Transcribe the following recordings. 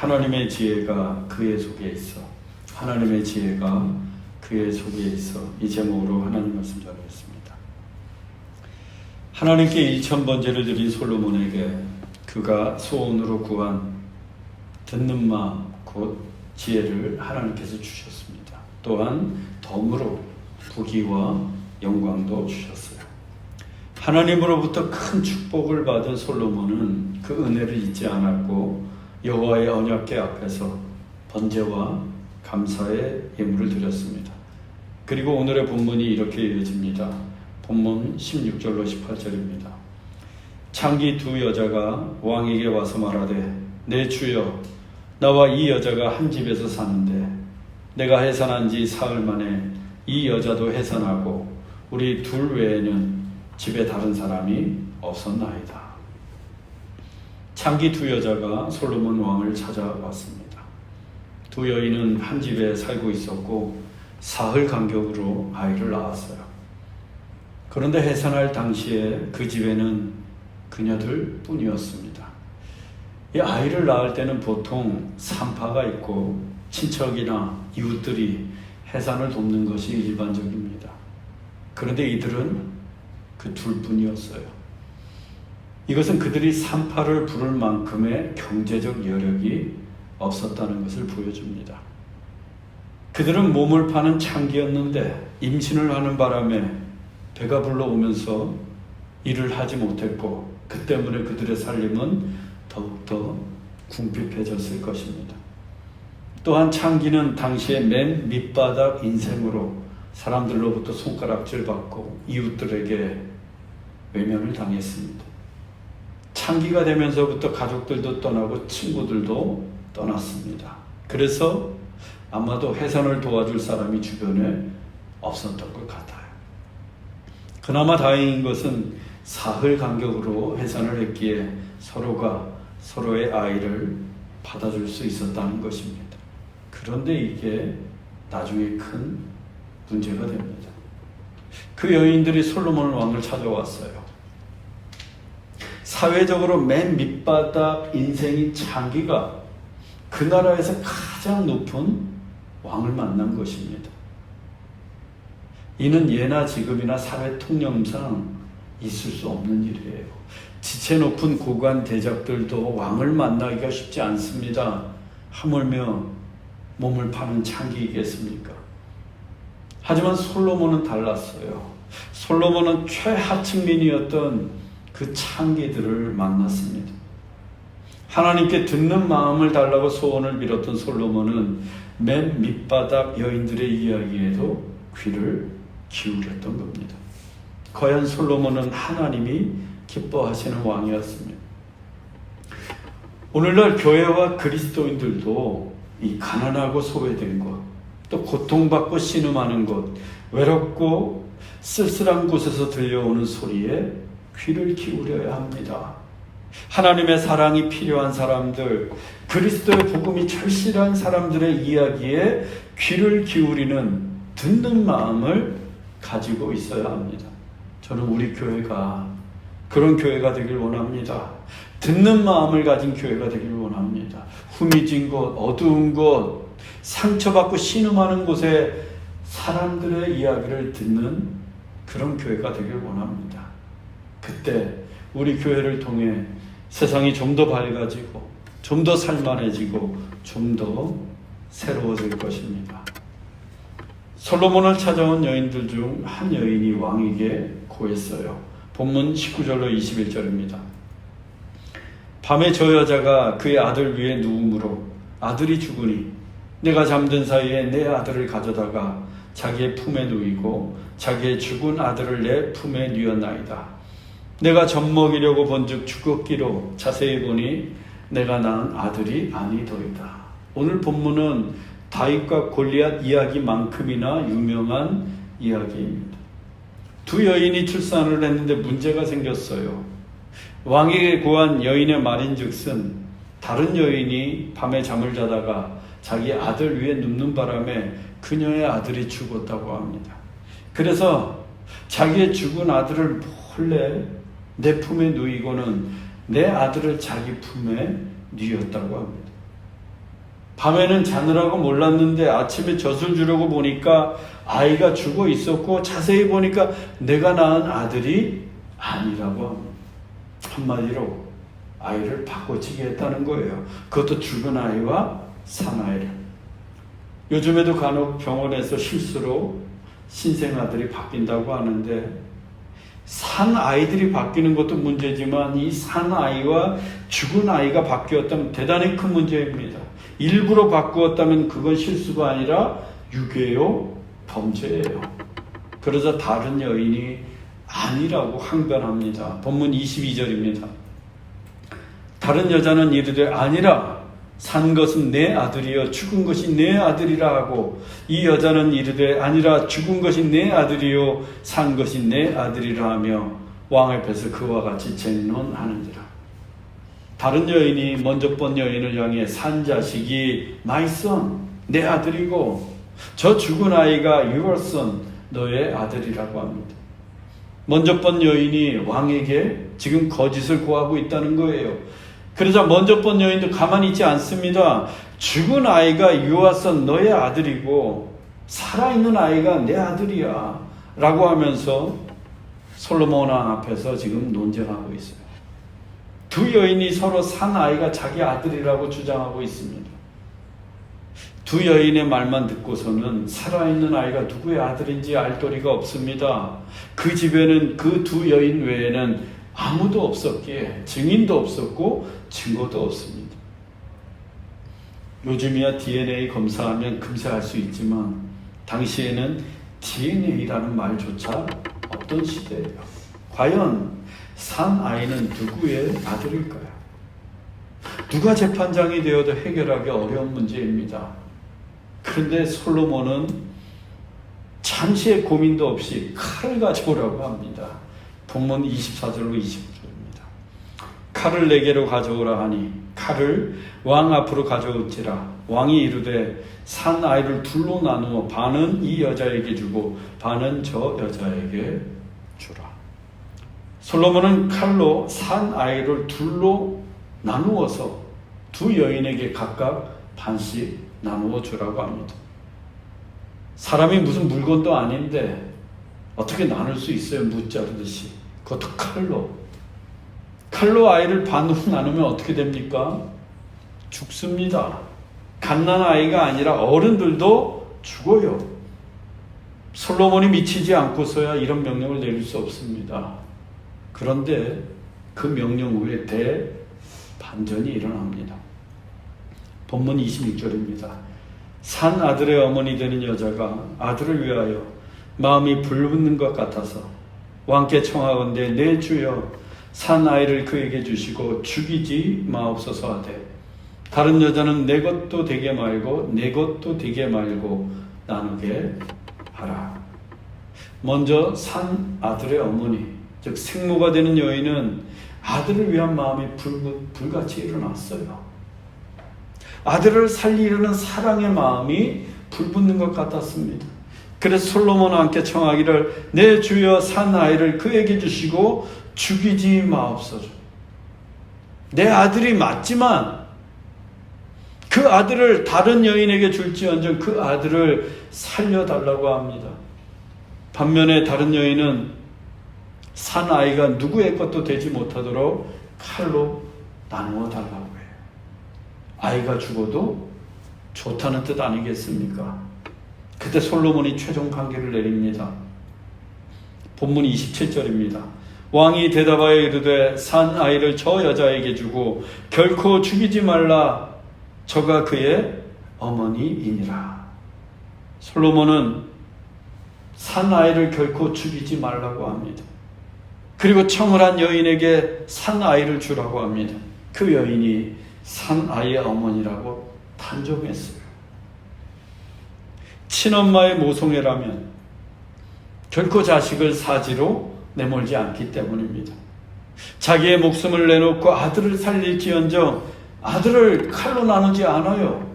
하나님의 지혜가 그의 속에 있어. 하나님의 지혜가 그의 속에 있어. 이 제목으로 하나님 말씀 전하겠습니다. 하나님께 1000번제를 드린 솔로몬에게 그가 소원으로 구한 듣는 마음 곧 지혜를 하나님께서 주셨습니다. 또한 덤으로 부귀와 영광도 주셨어요. 하나님으로부터 큰 축복을 받은 솔로몬은 그 은혜를 잊지 않았고 여호와의 언약궤 앞에서 번제와 감사의 예물을 드렸습니다. 그리고 오늘의 본문이 이렇게 이어집니다. 본문 16절로 18절입니다. 창기 두 여자가 왕에게 와서 말하되 내 주여 나와 이 여자가 한 집에서 사는데 내가 해산한 지 사흘 만에 이 여자도 해산하고 우리 둘 외에는 집에 다른 사람이 없었나이다. 창기 두 여자가 솔로몬 왕을 찾아왔습니다. 두 여인은 한 집에 살고 있었고 사흘 간격으로 아이를 낳았어요. 그런데 해산할 당시에 그 집에는 그녀들 뿐이었습니다. 이 아이를 낳을 때는 보통 산파가 있고 친척이나 이웃들이 해산을 돕는 것이 일반적입니다. 그런데 이들은 그 둘뿐이었어요. 이것은 그들이 산파를 부를 만큼의 경제적 여력이 없었다는 것을 보여줍니다. 그들은 몸을 파는 창기였는데 임신을 하는 바람에 배가 불러오면서 일을 하지 못했고 그 때문에 그들의 살림은 더욱더 궁핍해졌을 것입니다. 또한 창기는 당시에 맨 밑바닥 인생으로 사람들로부터 손가락질 받고 이웃들에게 외면을 당했습니다. 창기가 되면서부터 가족들도 떠나고 친구들도 떠났습니다. 그래서 아마도 해산을 도와줄 사람이 주변에 없었던 것 같아요. 그나마 다행인 것은 사흘 간격으로 해산을 했기에 서로가 서로의 아이를 받아줄 수 있었다는 것입니다. 그런데 이게 나중에 큰 문제가 됩니다. 그 여인들이 솔로몬 왕을 찾아왔어요. 사회적으로 맨 밑바닥 인생인 창기가 그 나라에서 가장 높은 왕을 만난 것입니다. 이는 예나 지금이나 사회 통념상 있을 수 없는 일이에요. 지체 높은 고관 대작들도 왕을 만나기가 쉽지 않습니다. 하물며 몸을 파는 창기이겠습니까? 하지만 솔로몬은 달랐어요. 솔로몬은 최하층민이었던 그 창기들을 만났습니다. 하나님께 듣는 마음을 달라고 소원을 빌었던 솔로몬은 맨 밑바닥 여인들의 이야기에도 귀를 기울였던 겁니다. 과연 솔로몬은 하나님이 기뻐하시는 왕이었습니다. 오늘날 교회와 그리스도인들도 이 가난하고 소외된 것, 또 고통받고 신음하는 것, 외롭고 쓸쓸한 곳에서 들려오는 소리에 귀를 기울여야 합니다. 하나님의 사랑이 필요한 사람들, 그리스도의 복음이 절실한 사람들의 이야기에 귀를 기울이는 듣는 마음을 가지고 있어야 합니다. 저는 우리 교회가 그런 교회가 되길 원합니다. 듣는 마음을 가진 교회가 되길 원합니다. 후미진 곳, 어두운 곳, 상처받고 신음하는 곳에 사람들의 이야기를 듣는 그런 교회가 되길 원합니다. 그때 우리 교회를 통해 세상이 좀 더 밝아지고 좀 더 살만해지고 좀 더 새로워질 것입니다. 솔로몬을 찾아온 여인들 중 한 여인이 왕에게 고했어요. 본문 19절로 21절입니다. 밤에 저 여자가 그의 아들 위에 누움으로 아들이 죽으니 내가 잠든 사이에 내 아들을 가져다가 자기의 품에 누이고 자기의 죽은 아들을 내 품에 누였나이다. 내가 젖먹이려고 본즉 죽었기로 자세히 보니 내가 낳은 아들이 아니더이다. 오늘 본문은 다윗과 골리앗 이야기만큼이나 유명한 이야기입니다. 두 여인이 출산을 했는데 문제가 생겼어요. 왕에게 고한 여인의 말인즉슨 다른 여인이 밤에 잠을 자다가 자기 아들 위에 눕는 바람에 그녀의 아들이 죽었다고 합니다. 그래서 자기의 죽은 아들을 몰래 내 품에 누이고는 내 아들을 자기 품에 누였다고 합니다. 밤에는 자느라고 몰랐는데 아침에 젖을 주려고 보니까 아이가 죽어 있었고 자세히 보니까 내가 낳은 아들이 아니라고 합니다. 한마디로 아이를 바꿔치기 했다는 거예요. 그것도 죽은 아이와 산 아이를. 요즘에도 간혹 병원에서 실수로 신생아들이 바뀐다고 하는데 산 아이들이 바뀌는 것도 문제지만 이 산 아이와 죽은 아이가 바뀌었다면 대단히 큰 문제입니다. 일부러 바꾸었다면 그건 실수가 아니라 유괴요, 범죄예요. 그러자 다른 여인이 아니라고 항변합니다. 본문 22절입니다. 다른 여자는 이르되 아니라 산 것은 내 아들이요 죽은 것이 내 아들이라 하고 이 여자는 이르되 아니라 죽은 것이 내 아들이요 산 것이 내 아들이라 하며 왕 앞에서 그와 같이 쟁론하는지라. 다른 여인이 먼저 본 여인을 향해 산 자식이 my son 내 아들이고 저 죽은 아이가 your son 너의 아들이라고 합니다. 먼저 본 여인이 왕에게 지금 거짓을 고하고 있다는 거예요. 그러자 먼저 본 여인도 가만히 있지 않습니다. 죽은 아이가 유아선 너의 아들이고 살아있는 아이가 내 아들이야 라고 하면서 솔로몬 왕 앞에서 지금 논쟁하고 있어요. 두 여인이 서로 산 아이가 자기 아들이라고 주장하고 있습니다. 두 여인의 말만 듣고서는 살아있는 아이가 누구의 아들인지 알 도리가 없습니다. 그 집에는 그 두 여인 외에는 아무도 없었기에 증인도 없었고 증거도 없습니다. 요즘이야 DNA 검사하면 금세 알 수 있지만 당시에는 DNA라는 말조차 없던 시대예요. 과연 산 아이는 누구의 아들일까요? 누가 재판장이 되어도 해결하기 어려운 문제입니다. 그런데 솔로몬은 잠시의 고민도 없이 칼을 가져오라고 합니다. 본문 24절로 25절입니다. 칼을 내게로 가져오라 하니 칼을 왕 앞으로 가져올지라. 왕이 이르되 산 아이를 둘로 나누어 반은 이 여자에게 주고 반은 저 여자에게 주라. 솔로몬은 칼로 산 아이를 둘로 나누어서 두 여인에게 각각 반씩 나누어 주라고 합니다. 사람이 무슨 물건도 아닌데 어떻게 나눌 수 있어요? 무자르듯이. 그것도 칼로 아이를 반으로 나누면 어떻게 됩니까? 죽습니다. 갓난 아이가 아니라 어른들도 죽어요. 솔로몬이 미치지 않고서야 이런 명령을 내릴 수 없습니다. 그런데 그 명령 후에 대반전이 일어납니다. 본문 26절입니다. 산 아들의 어머니 되는 여자가 아들을 위하여 마음이 불붙는 것 같아서 왕께 청하건대 내 주여 산 아이를 그에게 주시고 죽이지 마옵소서 하되 다른 여자는 내 것도 되게 말고 내 것도 되게 말고 나누게 하라. 먼저 산 아들의 어머니 즉 생모가 되는 여인은 아들을 위한 마음이 불같이 일어났어요. 아들을 살리려는 사랑의 마음이 불붙는 것 같았습니다. 그래서 솔로몬 왕께 청하기를 내 주여 산 아이를 그에게 주시고 죽이지 마옵소서. 내 아들이 맞지만 그 아들을 다른 여인에게 줄지언정 그 아들을 살려달라고 합니다. 반면에 다른 여인은 산 아이가 누구의 것도 되지 못하도록 칼로 나누어 달라고 해요. 아이가 죽어도 좋다는 뜻 아니겠습니까? 그때 솔로몬이 최종 판결을 내립니다. 본문 27절입니다. 왕이 대답하여 이르되 산 아이를 저 여자에게 주고 결코 죽이지 말라. 저가 그의 어머니이니라. 솔로몬은 산 아이를 결코 죽이지 말라고 합니다. 그리고 청을 한 여인에게 산 아이를 주라고 합니다. 그 여인이 산 아이의 어머니라고 단정했어요. 친엄마의 모성애라면 결코 자식을 사지로 내몰지 않기 때문입니다. 자기의 목숨을 내놓고 아들을 살릴지언정 아들을 칼로 나누지 않아요.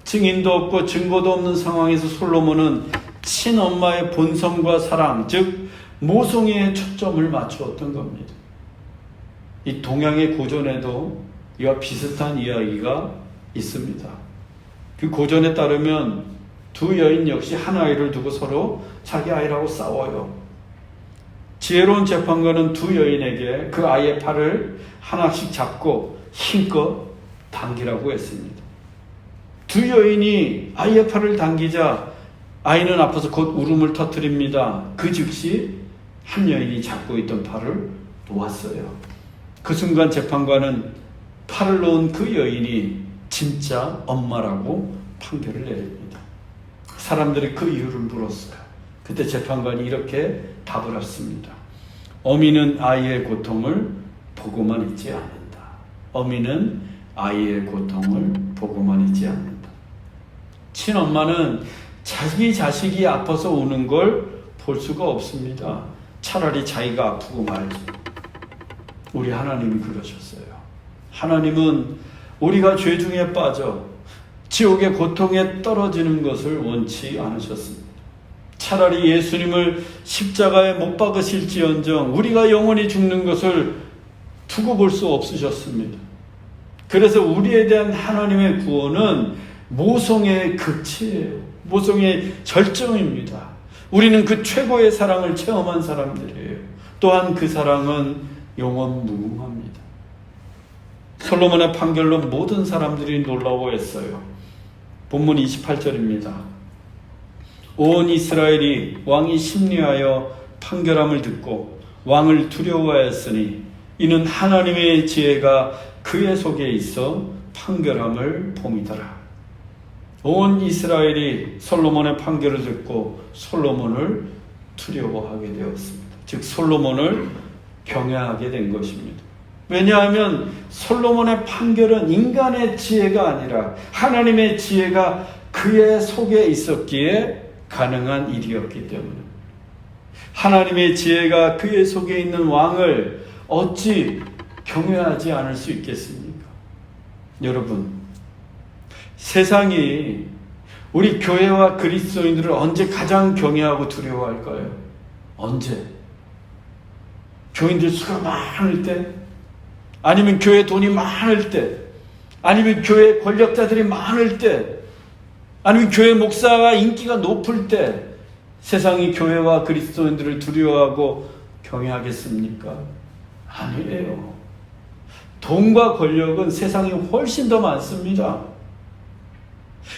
증인도 없고 증거도 없는 상황에서 솔로몬은 친엄마의 본성과 사랑, 즉 모성애에 초점을 맞추었던 겁니다. 이 동양의 고전에도 이와 비슷한 이야기가 있습니다. 그 고전에 따르면 두 여인 역시 한 아이를 두고 서로 자기 아이라고 싸워요. 지혜로운 재판관은 두 여인에게 그 아이의 팔을 하나씩 잡고 힘껏 당기라고 했습니다. 두 여인이 아이의 팔을 당기자 아이는 아파서 곧 울음을 터뜨립니다. 그 즉시 한 여인이 잡고 있던 팔을 놓았어요. 그 순간 재판관은 팔을 놓은 그 여인이 진짜 엄마라고 판결을 내립니다. 사람들이 그 이유를 물었어요. 그때 재판관이 이렇게 답을 했습니다. 어미는 아이의 고통을 보고만 있지 않는다. 어미는 아이의 고통을 보고만 있지 않는다. 친엄마는 자기 자식이 아파서 우는 걸 볼 수가 없습니다. 차라리 자기가 아프고 말지. 우리 하나님이 그러셨어요. 하나님은 우리가 죄 중에 빠져 지옥의 고통에 떨어지는 것을 원치 않으셨습니다. 차라리 예수님을 십자가에 못 박으실지언정 우리가 영원히 죽는 것을 두고 볼 수 없으셨습니다. 그래서 우리에 대한 하나님의 구원은 모성의 극치예요. 모성의 절정입니다. 우리는 그 최고의 사랑을 체험한 사람들이에요. 또한 그 사랑은 영원 무궁합니다. 솔로몬의 판결로 모든 사람들이 놀라워했어요. 본문 28절입니다. 온 이스라엘이 왕이 심리하여 판결함을 듣고 왕을 두려워하였으니 이는 하나님의 지혜가 그의 속에 있어 판결함을 봄이더라. 온 이스라엘이 솔로몬의 판결을 듣고 솔로몬을 두려워하게 되었습니다. 즉 솔로몬을 경외하게 된 것입니다. 왜냐하면 솔로몬의 판결은 인간의 지혜가 아니라 하나님의 지혜가 그의 속에 있었기에 가능한 일이었기 때문에 하나님의 지혜가 그의 속에 있는 왕을 어찌 경외하지 않을 수 있겠습니까? 여러분, 세상이 우리 교회와 그리스도인들을 언제 가장 경외하고 두려워할까요? 언제? 교인들 수가 많을 때? 아니면 교회 돈이 많을 때? 아니면 교회 권력자들이 많을 때? 아니면 교회 목사가 인기가 높을 때 세상이 교회와 그리스도인들을 두려워하고 경외하겠습니까? 아니에요. 돈과 권력은 세상에 훨씬 더 많습니다.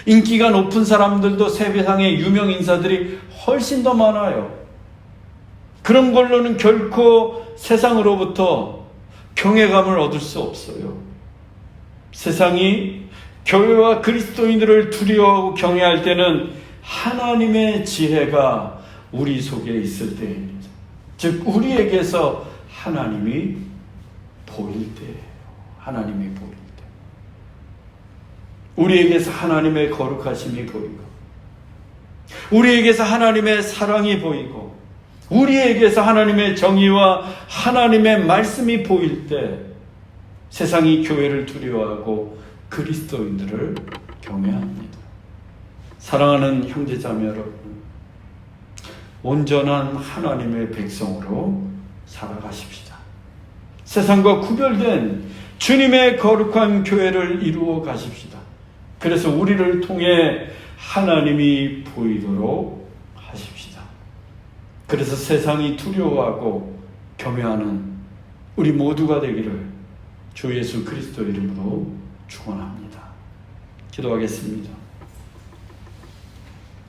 인기가 높은 사람들도 세상의 유명 인사들이 훨씬 더 많아요. 그런 걸로는 결코 세상으로부터 경외감을 얻을 수 없어요. 세상이 교회와 그리스도인들을 두려워하고 경외할 때는 하나님의 지혜가 우리 속에 있을 때입니다. 즉 우리에게서 하나님이 보일 때예요. 하나님이 보일 때. 우리에게서 하나님의 거룩하심이 보이고 우리에게서 하나님의 사랑이 보이고 우리에게서 하나님의 정의와 하나님의 말씀이 보일 때 세상이 교회를 두려워하고 그리스도인들을 경외합니다. 사랑하는 형제자매 여러분, 온전한 하나님의 백성으로 살아가십시다. 세상과 구별된 주님의 거룩한 교회를 이루어 가십시다. 그래서 우리를 통해 하나님이 보이도록 하십시다. 그래서 세상이 두려워하고 경외하는 우리 모두가 되기를 주 예수 그리스도 이름으로 축원합니다. 기도하겠습니다.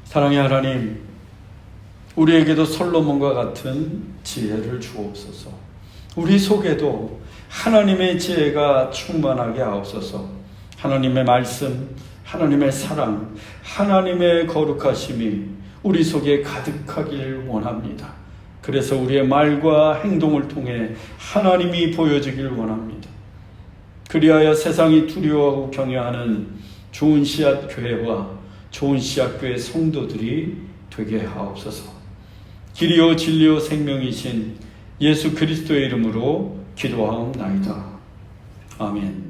사랑의 하나님, 우리에게도 솔로몬과 같은 지혜를 주옵소서. 우리 속에도 하나님의 지혜가 충만하게 하옵소서. 하나님의 말씀, 하나님의 사랑, 하나님의 거룩하심이 우리 속에 가득하길 원합니다. 그래서 우리의 말과 행동을 통해 하나님이 보여지길 원합니다. 그리하여 세상이 두려워하고 경외하는 좋은 씨앗 교회와 좋은 씨앗 교회 성도들이 되게 하옵소서. 길이요 진리요 생명이신 예수 그리스도의 이름으로 기도하옵나이다. 아멘.